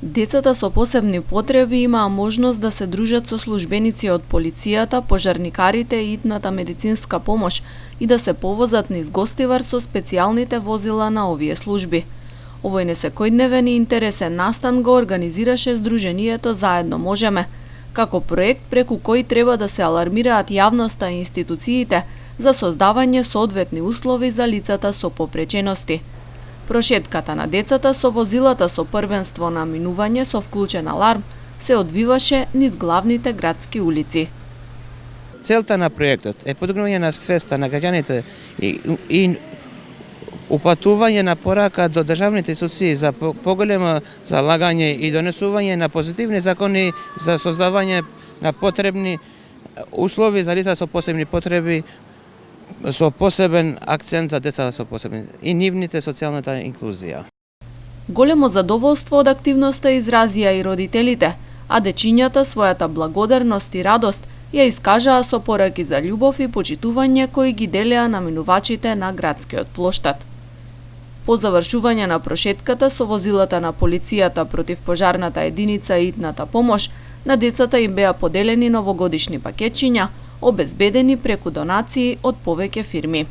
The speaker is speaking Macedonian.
Децата со посебни потреби имаа можност да се дружат со службеници од полицијата, пожарникарите и итната медицинска помош и да се повозат низ гостивар со специјалните возила на овие служби. Овој несекојдневен и интересен настан го организираше Сдруженијето Заедно можеме, како проект преку кој треба да се алармираат јавноста и институциите за создавање соодветни услови за лицата со попречености. Прошетката на децата со возилата со првенство на минување со вклучен аларм се одвиваше низ главните градски улици. Целта на проектот е подигнување на свеста на граѓаните и упатување на порака до државните институции за поголемо залагање и донесување на позитивни закони за создавање на потребни услови за лица со посебни потреби, со посебен акцент за деца со посебни и нивните социјалната инклузија. Големо задоволство од активноста изразија и родителите, а дечињата својата благодарност и радост ја искажаа со пораки за љубов и почитување кои ги делеа на минувачите на градскиот плоштад. По завршување на прошетката со возилата на полицијата, противпожарната единица и итната помош, на децата им беа поделени новогодишни пакетчиња, обезбедени преку донации од повеќе фирми.